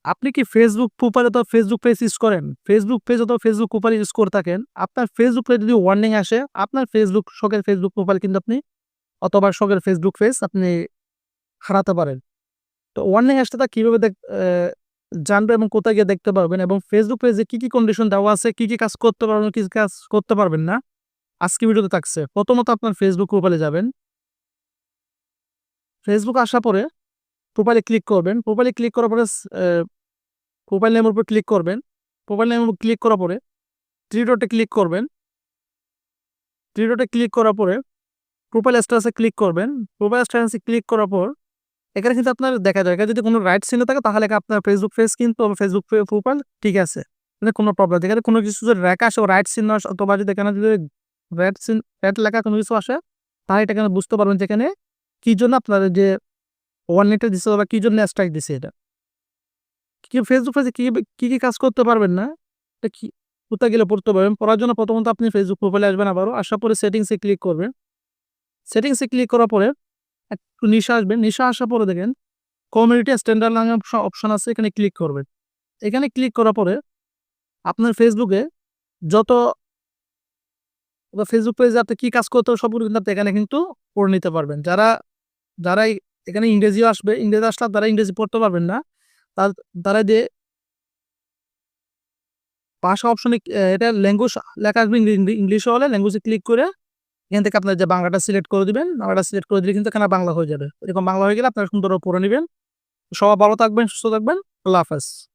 আপনি কি Facebook profile অথবা ফেসবুক পেজ ইউজ করেন? ফেসবুক পেজ অথবা ফেসবুক প্রোফাইল ইউজ করে থাকেন, আপনার ফেসবুক পেজে যদি ওয়ার্নিং আসে, আপনার শখের ফেসবুক প্রোফাইল কিন্তু আপনি অথবা শখের ফেসবুক পেজ আপনি হারাতে পারেন। তো ওয়ার্নিং আসলে তা কিভাবে জানবেন এবং কোথায় গিয়ে দেখতে পারবেন এবং ফেসবুক পেজে কি কন্ডিশন দেওয়া আছে, কি কাজ করতে পারবেন, কি কাজ করতে পারবেন না, আজকে ভিডিওতে থাকছে। প্রথমত আপনার ফেসবুক প্রোফাইলে যাবেন। ফেসবুক আসার পরে প্রোফাইলে ক্লিক করবেন। প্রোফাইলে ক্লিক করার পরে প্রোফাইল নেমের উপর ক্লিক করবেন। প্রোফাইল নেমের উপর ক্লিক করার পরে 3 ডটে ক্লিক করবেন। 3 ডটে ক্লিক করার পরে প্রোফাইল স্ট্যাটাসে ক্লিক করবেন। প্রোফাইল স্ট্যাটাসে ক্লিক করার পর এখানে কিন্তু আপনার দেখা যায়, এখানে যদি কোনো রাইট চিহ্ন থাকে তাহলে আপনার ফেসবুক পেজ কিন্তু ফেসবুক প্রোফাইল ঠিক আছে। মানে কোনো প্রবলেম নেই। এখানে কোনো কিছু যদি রেখা আসে, রাইট চিহ্ন আসে অথবা যদি এখানে যদি রেড লেখা কোনো কিছু আসে, তাহলে এটা এখানে বুঝতে পারবেন যে এখানে কি জন্য আপনার যে ওয়ার্নিংটা দিছে বা কি জন্য স্ট্রাইক দিছে এটা। ফেসবুক পেজে কি কাজ করতে পারবেন না, এটা কি কোথায় গেলে পড়তে পারবেন। পড়ার জন্য প্রথমত আপনি ফেসবুক প্রোফাইলে আসবেন, আবারও আসার পরে সেটিংসে ক্লিক করবেন। সেটিংসে ক্লিক করার পরে একটু নিচে আসবেন। নিচে আসার পরে দেখেন কমিউনিটি স্ট্যান্ডার্ড নামে অপশন আছে, এখানে ক্লিক করবেন। এখানে ক্লিক করার পরে আপনার ফেসবুকে যত ফেসবুক পেজে আপনি কি কাজ করতে হবে সবগুলো কিন্তু আপনি এখানে কিন্তু পড়ে নিতে পারবেন। যারা এখানে ইংরেজিও আসবে, ইংরেজি আসলে তারা ইংরেজি পড়তে পারবেন না, তারা যে ভাষা অপশনে এটা ল্যাঙ্গুয়েজ লেখা আসবে, ইংলিশে হলে ল্যাঙ্গুয়েজে ক্লিক করে এখান থেকে আপনার যে বাংলাটা সিলেক্ট করে দিবেন। বাংলাটা সিলেক্ট করে দিলে কিন্তু এখানে বাংলা হয়ে যাবে। এরকম বাংলা হয়ে গেলে আপনারা সুন্দর পড়ে নিবেন। সবাই ভালো থাকবেন, সুস্থ থাকবেন। আল্লাহ হাফেজ।